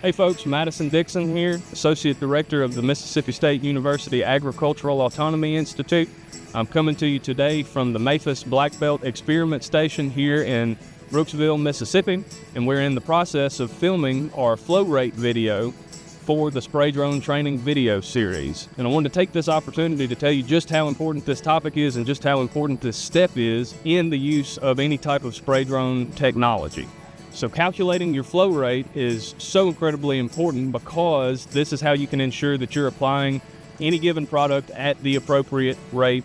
Hey folks, Madison Dixon here, Associate Director of the Mississippi State University Agricultural Autonomy Institute. I'm coming to you today from the Maphis Black Belt Experiment Station here in Brooksville, Mississippi, and we're in the process of filming our flow rate video for the spray drone training video series. And I wanted to take this opportunity to tell you just how important this topic is and just how important this step is in the use of any type of spray drone technology. So calculating your flow rate is so incredibly important because this is how you can ensure that you're applying any given product at the appropriate rate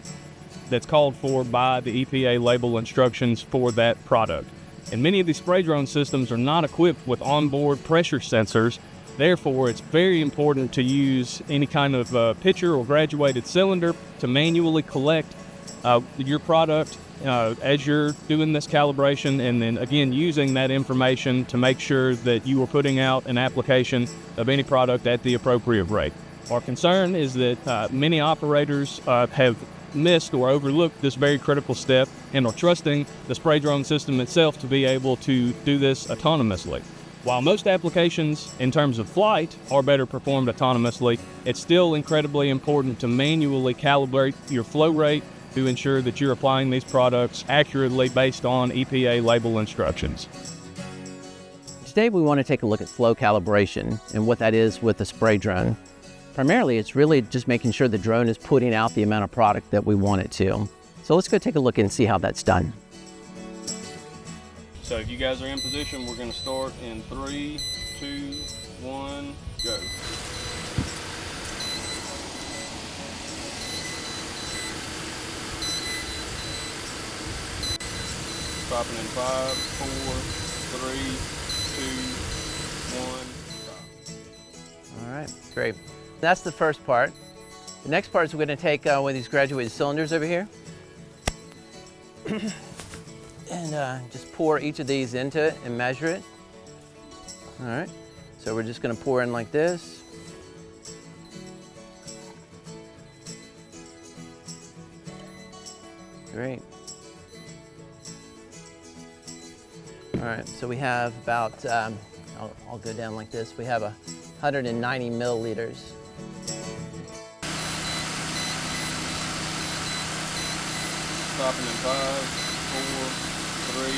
that's called for by the EPA label instructions for that product. And many of these spray drone systems are not equipped with onboard pressure sensors. Therefore, it's very important to use any kind of pitcher or graduated cylinder to manually collect your product as you're doing this calibration, and then again using that information to make sure that you are putting out an application of any product at the appropriate rate. Our concern is that many operators have missed or overlooked this very critical step and are trusting the spray drone system itself to be able to do this autonomously. While most applications in terms of flight are better performed autonomously, it's still incredibly important to manually calibrate your flow rate to ensure that you're applying these products accurately based on EPA label instructions. Today we want to take a look at flow calibration and what that is with the spray drone. Primarily, it's really just making sure the drone is putting out the amount of product that we want it to. So let's go take a look and see how that's done. So if you guys are in position, we're going to start in 3, 2, 1, go. Stopping in 5, 4, 3, 2, 1, stop. All right, great. That's the first part. The next part is we're going to take one of these graduated cylinders over here and just pour each of these into it and measure it. All right, so we're just going to pour in like this. Great. All right, so we have about, I'll go down like this. We have 190 milliliters. Stopping in 5, 4, 3, 2,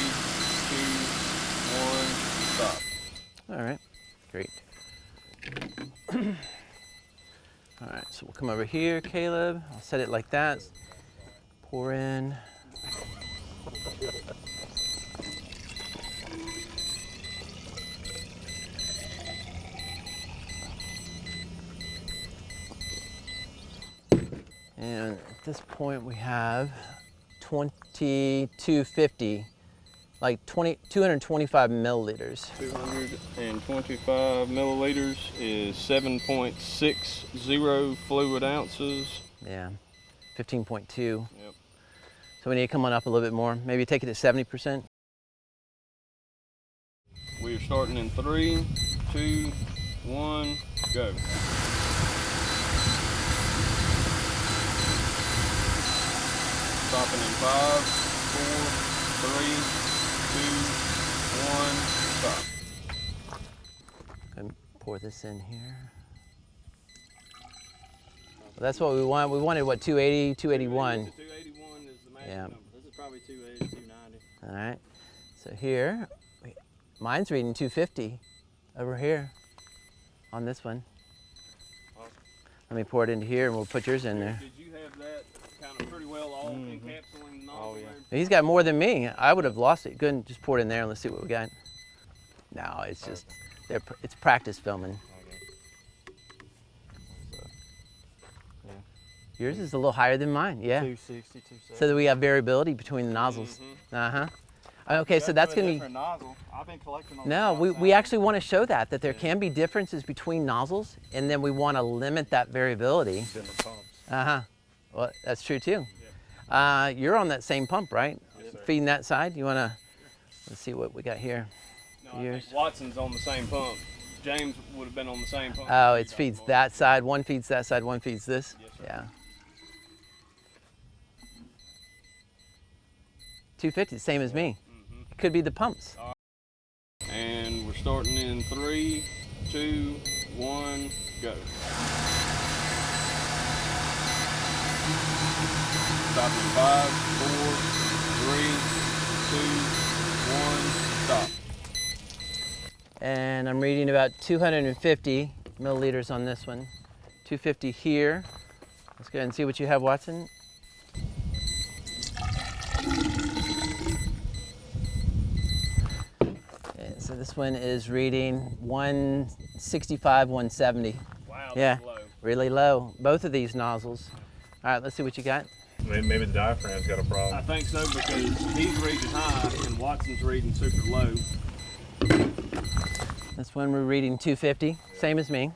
1, stop. All right, great. All right, so we'll come over here, Caleb. I'll set it like that. Pour in. And at this point we have 2250, like 225 milliliters. 225 milliliters is 7.60 fluid ounces. Yeah, 15.2. Yep. So we need to come on up a little bit more. Maybe take it to 70%. We are starting in 3, 2, 1, go. Stopping in 5, 4, 3, 2, 1, stop. And pour this in here. Well, that's what we want. We wanted what, 280, 281. 281 is the maximum. Yeah. This is probably 280, 290. All right. So here, mine's reading 250 over here on this one. Awesome. Let me pour it into here and we'll put yours in there. Did you have that kind of pretty well all encapsulating the nozzle there? He's got more than me. I would have lost it. Go ahead and just pour it in there and let's see what we got. No, it's just, it's practice filming. Yours is a little higher than mine, yeah. 260, 270. So that we have variability between the nozzles. Okay, so that's going to be... nozzle. I've been collecting on No, we actually want to show that there can be differences between nozzles, and then we want to limit that variability. Different pumps. Well, that's true too. Yeah. You're on that same pump, right? Yes, sir. Feeding that side. You want to? Let's see what we got here. No, I think Watson's on the same pump. James would have been on the same pump. Oh, it feeds that side. One feeds that side. One feeds this. Yes, sir. Yeah. 250, same as me. It could be the pumps. And we're starting in 3, 2, 1, go. Stopping in 5, 4, 3, 2, 1, stop. And I'm reading about 250 milliliters on this one. 250 here. Let's go ahead and see what you have, Watson. Okay, so this one is reading 165, 170. Wow, Yeah, that's low. really low. Both of these nozzles. All right, let's see what you got. Maybe the diaphragm's got a problem. I think so, because he's reading high and Watson's reading super low. This one we're reading 250, same as me.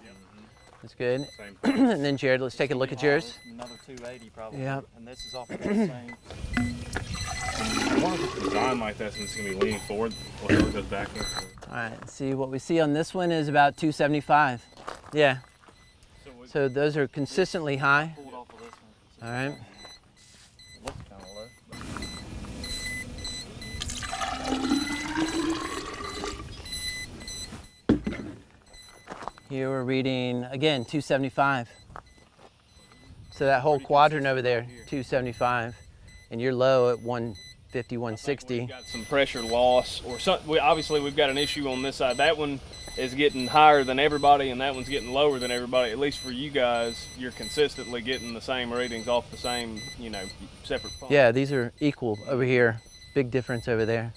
That's good. Same. And then Jared, let's take a look at yours. Another 280 probably. Yep. And this is off of the same. I wonder if it's designed like that, since it's gonna be leaning forward, or it goes back. All right, see what we see on this one is about 275. Yeah, so those are consistently high. Pulled off of this one. All right. It looks kind of low. Here we're reading, again, 275. So that whole quadrant over there, 275. And you're low at 150, 160. We've got some pressure loss, or obviously we've got an issue on this side. That one is getting higher than everybody, and that one's getting lower than everybody. At least for you guys, you're consistently getting the same readings off the same, separate pump. Yeah, these are equal over here. Big difference over there.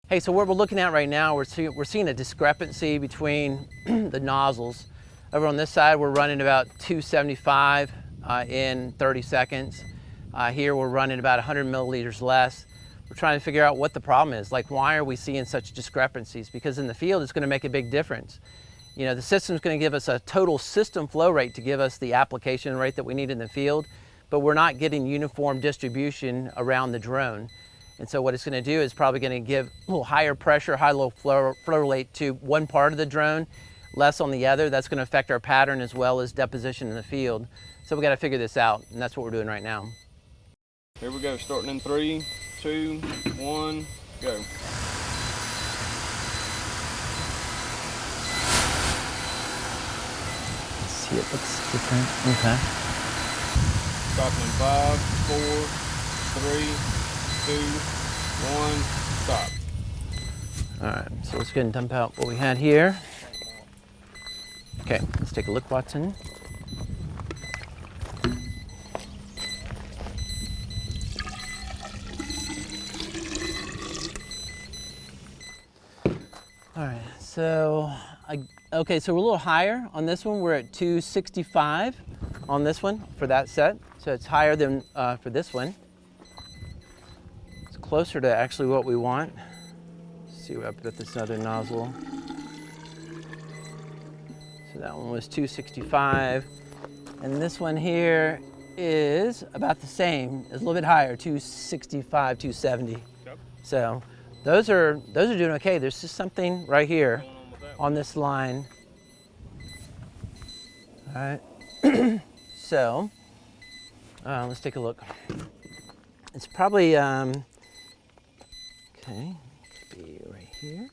Hey, so what we're looking at right now, we're seeing a discrepancy between the nozzles. Over on this side, we're running about 275 in 30 seconds. Here we're running about 100 milliliters less. We're trying to figure out what the problem is. Like, why are we seeing such discrepancies? Because in the field, it's going to make a big difference. The system's going to give us a total system flow rate to give us the application rate that we need in the field, but we're not getting uniform distribution around the drone. And so what it's going to do is probably going to give a little higher pressure, low flow rate to one part of the drone, less on the other. That's going to affect our pattern as well as deposition in the field. So we got to figure this out, and that's what we're doing right now. Here we go, starting in 3, 2, 1, go. Let's see, it looks different. Okay. Stopping in 5, 4, 3, 2, 1, stop. All right, so let's go ahead and dump out what we had here. Okay, let's take a look, Watson. All right, so okay, so we're a little higher on this one. We're at 265 on this one for that set. So it's higher than for this one. It's closer to actually what we want. Let's see where I put this other nozzle. So that one was 265. And this one here is about the same. It's a little bit higher, 265, 270. Yep. So those are doing okay. There's just something right here on this line. All right. So let's take a look. It's probably okay. Could be right here.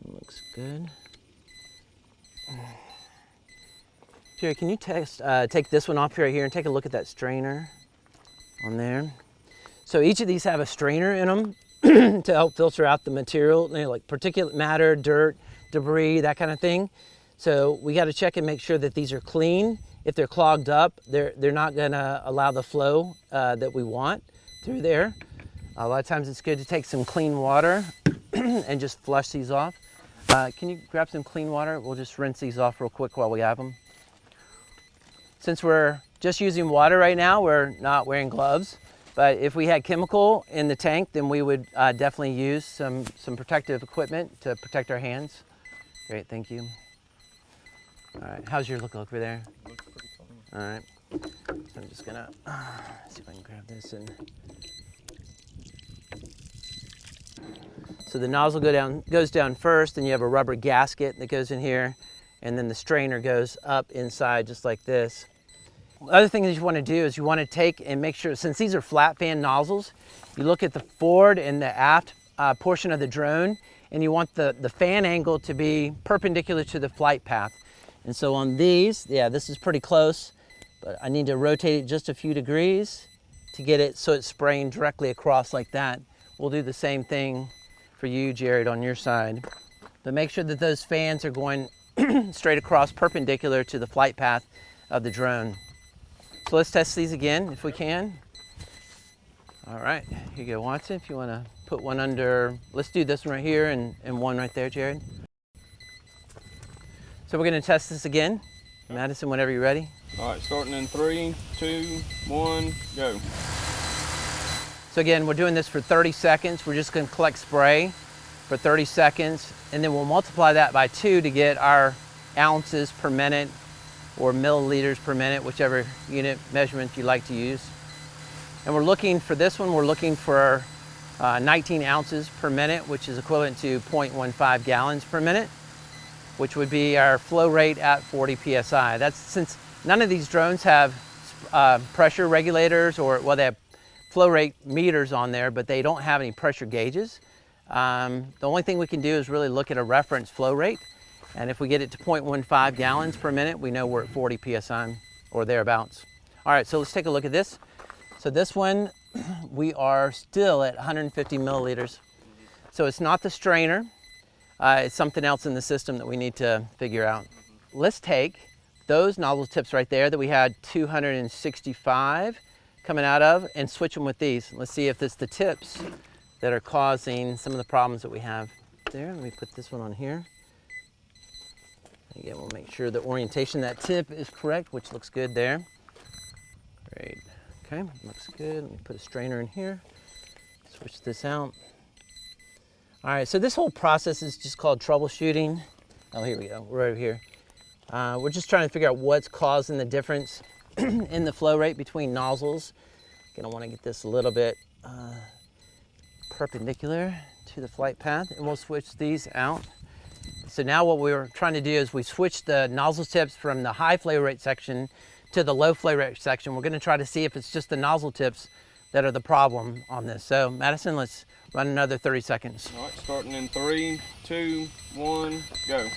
Looks good. Jerry, can you take this one off right here and take a look at that strainer on there? So each of these have a strainer in them to help filter out the material, like particulate matter, dirt, debris, that kind of thing. So we got to check and make sure that these are clean. If they're clogged up, they're not going to allow the flow that we want through there. A lot of times it's good to take some clean water and just flush these off. Can you grab some clean water? We'll just rinse these off real quick while we have them. Since we're just using water right now, we're not wearing gloves. But if we had chemical in the tank, then we would definitely use some protective equipment to protect our hands. Great, thank you. All right, how's your look over there? Looks pretty clean. All right, so I'm just gonna see if I can grab this and. So the nozzle goes down first, and you have a rubber gasket that goes in here, and then the strainer goes up inside just like this. The other thing that you want to do is you want to take and make sure, since these are flat fan nozzles, you look at the forward and the aft portion of the drone, and you want the fan angle to be perpendicular to the flight path. And so on these, yeah, this is pretty close, but I need to rotate it just a few degrees to get it so it's spraying directly across like that. We'll do the same thing for you, Jared, on your side. But make sure that those fans are going straight across, perpendicular to the flight path of the drone. So let's test these again if we can. All right, here you go, Watson. If you want to put one under, let's do this one right here and one right there, Jared. So we're going to test this again. Madison, whenever you're ready. All right, starting in 3, 2, 1, go. So again, we're doing this for 30 seconds. We're just going to collect spray for 30 seconds, and then we'll multiply that by 2 to get our ounces per minute or milliliters per minute, whichever unit measurement you like to use. And we're looking for this one, we're looking for 19 ounces per minute, which is equivalent to 0.15 gallons per minute, which would be our flow rate at 40 PSI. That's since none of these drones have pressure regulators, or, well, they have flow rate meters on there, but they don't have any pressure gauges. The only thing we can do is really look at a reference flow rate. And if we get it to 0.15 gallons per minute, we know we're at 40 PSI or thereabouts. All right, so let's take a look at this. So this one, we are still at 150 milliliters. So it's not the strainer. It's something else in the system that we need to figure out. Let's take those nozzle tips right there that we had 265 coming out of and switch them with these. Let's see if it's the tips that are causing some of the problems that we have. There, let me put this one on here. Again, we'll make sure the orientation of that tip is correct, which looks good there. Great. Okay, looks good. Let me put a strainer in here. Switch this out. All right, so this whole process is just called troubleshooting. Oh, here we go. We're over here. We're just trying to figure out what's causing the difference in the flow rate between nozzles. Again, I want to get this a little bit perpendicular to the flight path, and we'll switch these out. So now what we're trying to do is we switch the nozzle tips from the high flow rate section to the low flow rate section. We're going to try to see if it's just the nozzle tips that are the problem on this. So Madison, let's run another 30 seconds. All right, starting in 3, 2, 1, go.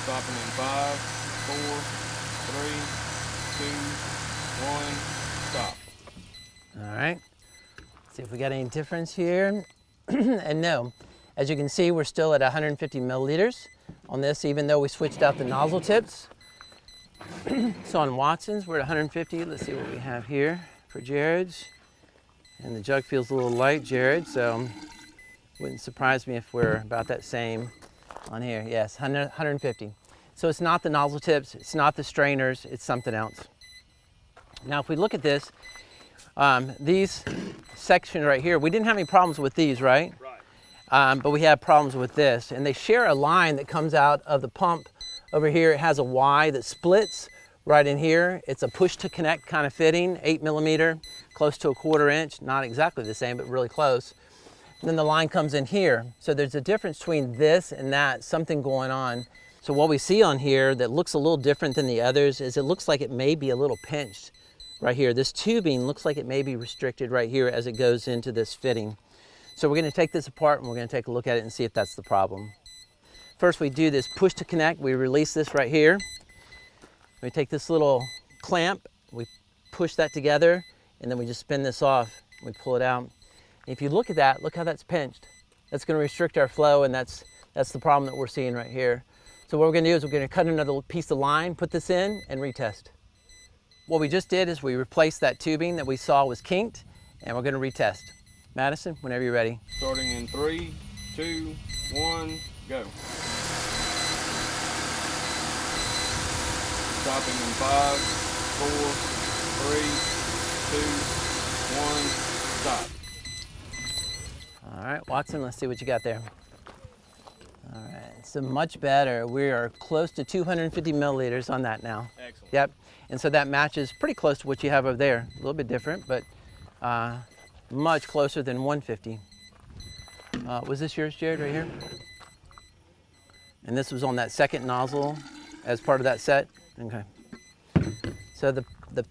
Stopping in 5, 4, 3, 2, 1, stop. All right, see if we got any difference here. And no, as you can see, we're still at 150 milliliters on this, even though we switched out the nozzle tips. So on Watson's, we're at 150. Let's see what we have here for Jared's. And the jug feels a little light, Jared, so wouldn't surprise me if we're about that same on here. Yes, 150. So it's not the nozzle tips, it's not the strainers, it's something else. Now if we look at this, these sections right here, we didn't have any problems with these, right? Right. But we have problems with this, and they share a line that comes out of the pump over here. It has a Y that splits right in here. It's a push to connect kind of fitting, 8 millimeter, close to a 1/4 inch, not exactly the same, but really close. And then the line comes in here. So there's a difference between this and that, something going on. So what we see on here that looks a little different than the others is it looks like it may be a little pinched right here. This tubing looks like it may be restricted right here as it goes into this fitting. So we're going to take this apart and we're going to take a look at it and see if that's the problem. First we do this push to connect. We release this right here. We take this little clamp, we push that together, and then we just spin this off. We pull it out. And if you look at that, look how that's pinched. That's going to restrict our flow, and that's the problem that we're seeing right here. So what we're going to do is we're going to cut another piece of line, put this in, and retest. What we just did is we replaced that tubing that we saw was kinked, and we're going to retest. Madison, whenever you're ready. Starting in 3, 2, 1, go. Stopping in 5, 4, 3, 2, 1, stop. All right, Watson, let's see what you got there. All right, so much better. We are close to 250 milliliters on that now. Excellent. Yep, and so that matches pretty close to what you have over there. A little bit different, but much closer than 150. Was this yours, Jared, right here? And this was on that second nozzle as part of that set? Okay. So the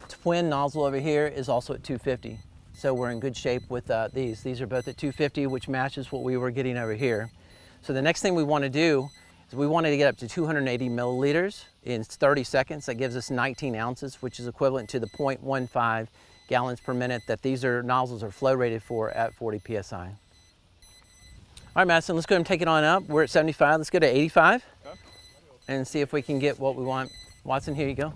twin nozzle over here is also at 250. So we're in good shape with these. These are both at 250, which matches what we were getting over here. So the next thing we want to do is we wanted to get up to 280 milliliters in 30 seconds. That gives us 19 ounces, which is equivalent to the 0.15 gallons per minute that these nozzles are flow rated for at 40 PSI. All right, Madison, let's go ahead and take it on up. We're at 75, let's go to 85 and see if we can get what we want. Watson, here you go.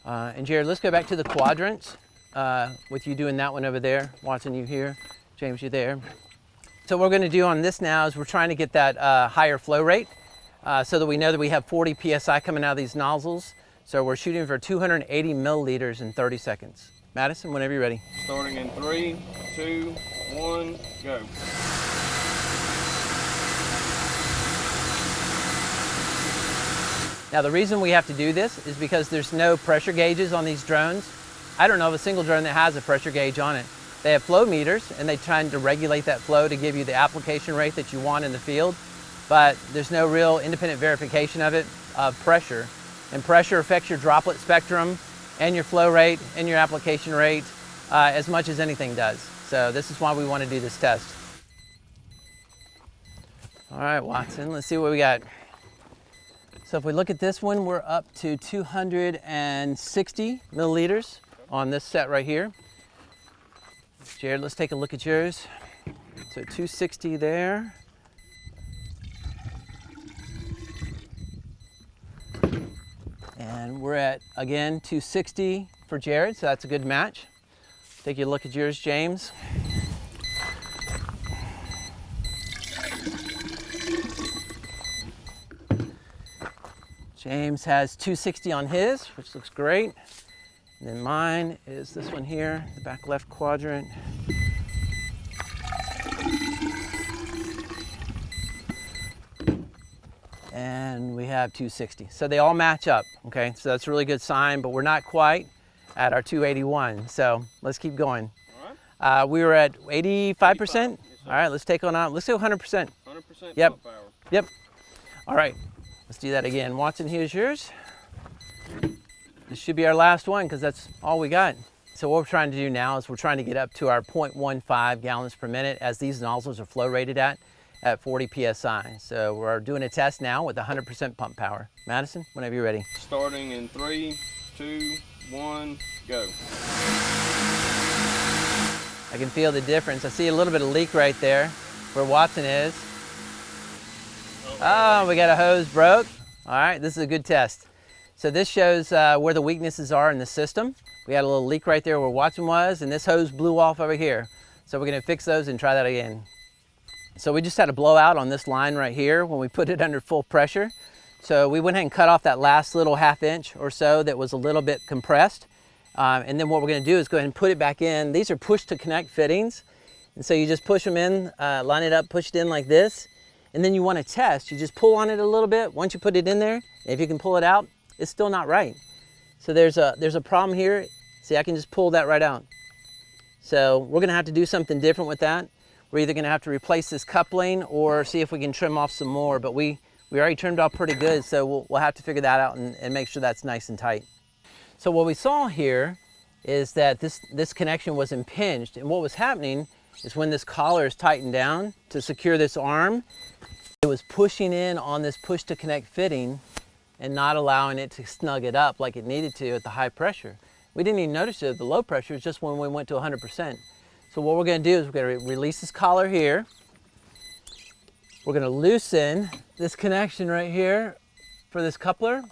And Jared, let's go back to the quadrants with you doing that one over there. Watson, you here. James, you there. So what we're going to do on this now is we're trying to get that higher flow rate so that we know that we have 40 PSI coming out of these nozzles. So we're shooting for 280 milliliters in 30 seconds. Madison, whenever you're ready. Starting in 3, 2, 1, go. Now the reason we have to do this is because there's no pressure gauges on these drones. I don't know of a single drone that has a pressure gauge on it. They have flow meters and they're trying to regulate that flow to give you the application rate that you want in the field, but there's no real independent verification of it, of pressure. And pressure affects your droplet spectrum and your flow rate and your application rate as much as anything does. So this is why we want to do this test. All right, Watson, let's see what we got. So if we look at this one, we're up to 260 milliliters on this set right here. Jared, let's take a look at yours. So 260 there. And we're at, again, 260 for Jared, so that's a good match. Take a look at yours, James. James has 260 on his, which looks great. And then mine is this one here, the back left quadrant. And we have 260. So they all match up, okay? So that's a really good sign, but we're not quite at our 281. So let's keep going. All right. We were at 85%. All right, let's take on out. Let's do 100%. 100% Yep. pump power. Yep. All right, let's do that again. Watson, here's yours. This should be our last one because that's all we got. So what we're trying to do now is we're trying to get up to our 0.15 gallons per minute as these nozzles are flow rated at 40 PSI. So we're doing a test now with 100% pump power. Madison, whenever you're ready. Starting in 3, 2, 1, go. I can feel the difference. I see a little bit of leak right there where Watson is. Oh, we got a hose broke. All right, this is a good test. So this shows where the weaknesses are in the system. We had a little leak right there where Watson was, and this hose blew off over here. So we're gonna fix those and try that again. So we just had a blowout on this line right here when we put it under full pressure. So we went ahead and cut off that last little ½ inch or so that was a little bit compressed. And then what we're gonna do is go ahead and put it back in. These are push to connect fittings. And so you just push them in, line it up, push it in like this. And then you wanna test, you just pull on it a little bit. Once you put it in there, if you can pull it out, it's still not right. So there's a problem here. See, I can just pull that right out. So we're gonna have to do something different with that. We're either gonna have to replace this coupling or see if we can trim off some more, but we already trimmed off pretty good, so we'll have to figure that out and make sure that's nice and tight. So what we saw here is that this connection was impinged, and what was happening is when this collar is tightened down to secure this arm, it was pushing in on this push to connect fitting and not allowing it to snug it up like it needed to at the high pressure. We didn't even notice it at the low pressure, it's just when we went to 100%. So what we're gonna do is we're gonna release this collar here. We're gonna loosen this connection right here for this coupler.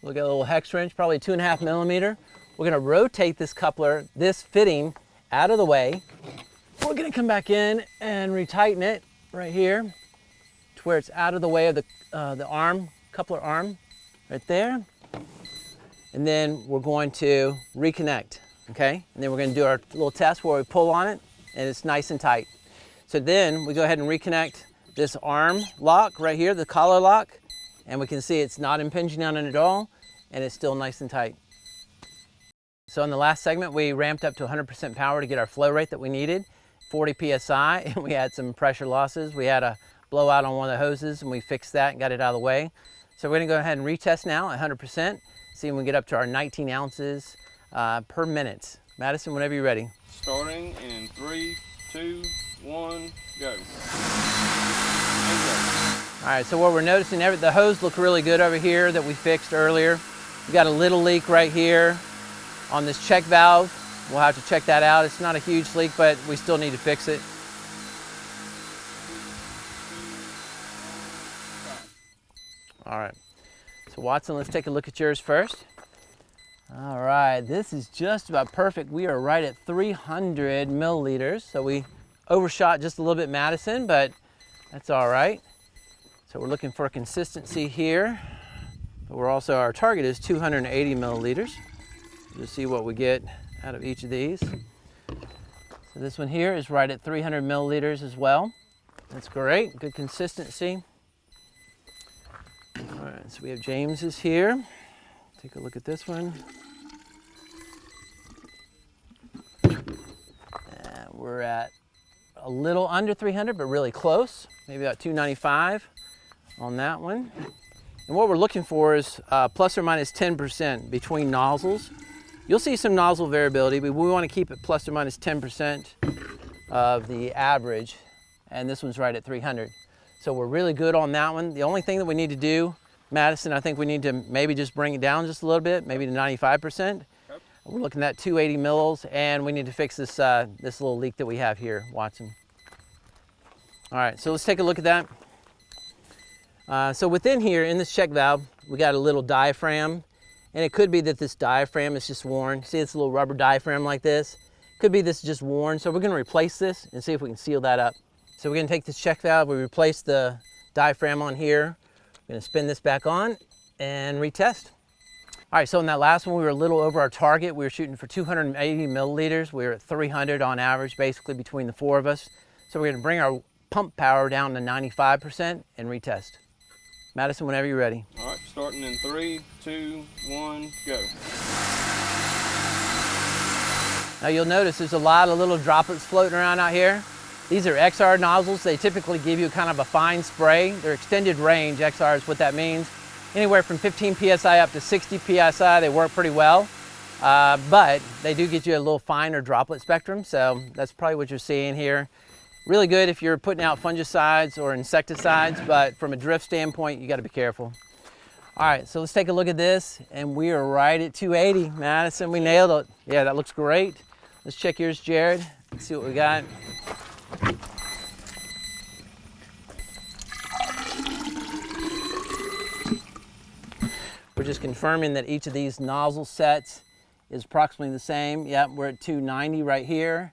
We'll get a little hex wrench, probably 2.5 millimeter. We're gonna rotate this coupler, this fitting, out of the way. We're gonna come back in and retighten it right here to where it's out of the way of the arm, coupler arm, right there. And then we're going to reconnect, okay? And then we're gonna do our little test where we pull on it and it's nice and tight. So then we go ahead and reconnect this arm lock right here, the collar lock, and we can see it's not impinging on it at all and it's still nice and tight. So in the last segment, we ramped up to 100% power to get our flow rate that we needed, 40 PSI, and we had some pressure losses. We had a blowout on one of the hoses and we fixed that and got it out of the way. So we're gonna go ahead and retest now at 100%, see when we get up to our 19 ounces per minute. Madison, whenever you're ready. Starting in 3, 2, 1, go. And go. All right, so what we're noticing, the hose look really good over here that we fixed earlier. We got a little leak right here on this check valve. We'll have to check that out. It's not a huge leak, but we still need to fix it. All right, so Watson, let's take a look at yours first. All right, this is just about perfect. We are right at 300 milliliters. So we overshot just a little bit, Madison, but that's all right. So we're looking for consistency here, but we're also, our target is 280 milliliters. Just see what we get out of each of these. So this one here is right at 300 milliliters as well. That's great, good consistency. All right, so we have James's here. Take a look at this one. And we're at a little under 300, but really close. Maybe about 295 on that one. And what we're looking for is plus or minus 10% between nozzles. You'll see some nozzle variability, but we want to keep it plus or minus 10% of the average. And this one's right at 300. So we're really good on that one. The only thing that we need to do, Madison, I think we need to maybe just bring it down just a little bit, maybe to 95%. Okay. We're looking at 280 mils, and we need to fix this, this little leak that we have here, Watson. All right, so let's take a look at that. So within here, in this check valve, we got a little diaphragm, and it could be that this diaphragm is just worn. See, it's a little rubber diaphragm like this. Could be this is just worn, so we're gonna replace this and see if we can seal that up. So we're gonna take this check valve, we replace the diaphragm on here. We're gonna spin this back on and retest. All right, so in that last one, we were a little over our target. We were shooting for 280 milliliters. We were at 300 on average, basically between the four of us. So we're gonna bring our pump power down to 95% and retest. Madison, whenever you're ready. All right, starting in 3, 2, 1, go. Now you'll notice there's a lot of little droplets floating around out here. These are XR nozzles. They typically give you kind of a fine spray. They're extended range. XR is what that means. Anywhere from 15 PSI up to 60 PSI, they work pretty well. But they do get you a little finer droplet spectrum. So that's probably what you're seeing here. Really good if you're putting out fungicides or insecticides, but from a drift standpoint, you got to be careful. All right, so let's take a look at this, and we are right at 280. Madison, we nailed it. Yeah, that looks great. Let's check yours, Jared. Let's see what we got. We're just confirming that each of these nozzle sets is approximately the same. Yep, we're at 290 right here.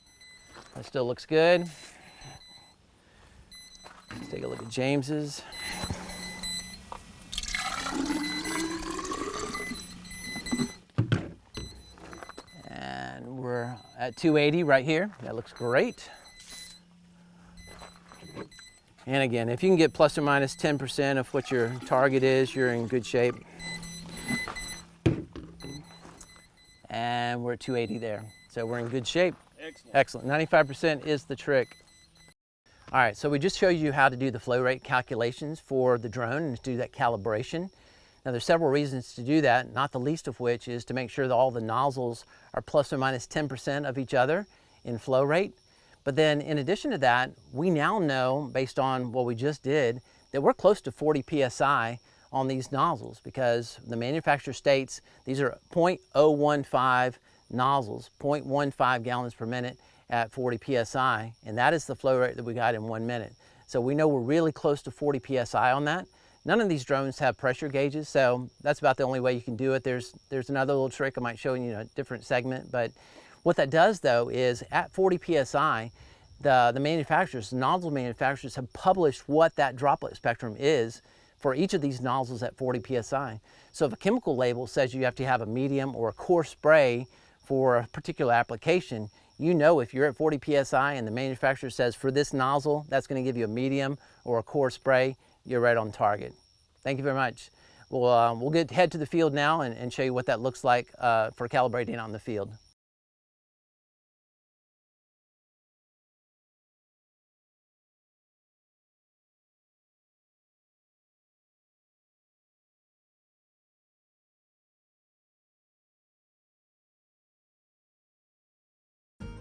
That still looks good. Let's take a look at James's. And we're at 280 right here. That looks great. And again, if you can get plus or minus 10% of what your target is, you're in good shape. And we're at 280 there. So we're in good shape. Excellent. Excellent. 95% is the trick. All right, so we just showed you how to do the flow rate calculations for the drone and to do that calibration. Now there's several reasons to do that, not the least of which is to make sure that all the nozzles are plus or minus 10% of each other in flow rate. But then in addition to that, we now know, based on what we just did, that we're close to 40 PSI on these nozzles because the manufacturer states these are 0.015 nozzles, 0.15 gallons per minute at 40 PSI, and that is the flow rate that we got in 1 minute. So we know we're really close to 40 PSI on that. None of these drones have pressure gauges, so that's about the only way you can do it. There's another little trick I might show you in a different segment, but what that does though is at 40 PSI, the manufacturers, the nozzle manufacturers have published what that droplet spectrum is for each of these nozzles at 40 PSI. So if a chemical label says you have to have a medium or a coarse spray for a particular application, you know if you're at 40 PSI and the manufacturer says for this nozzle, that's going to give you a medium or a coarse spray, you're right on target. Thank you very much. We'll head to the field now and show you what that looks like for calibrating on the field.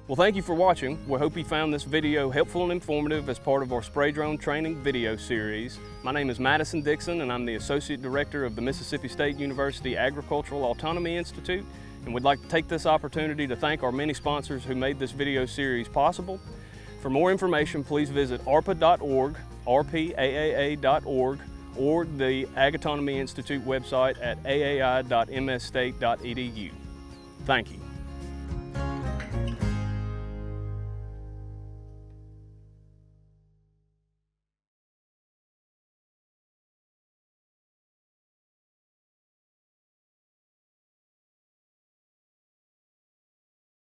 Well, thank you for watching. We hope you found this video helpful and informative as part of our spray drone training video series. My name is Madison Dixon, and I'm the Associate Director of the Mississippi State University Agricultural Autonomy Institute. And we'd like to take this opportunity to thank our many sponsors who made this video series possible. For more information, please visit arpa.org, rpaaa.org, or the Ag Autonomy Institute website at aai.msstate.edu. Thank you.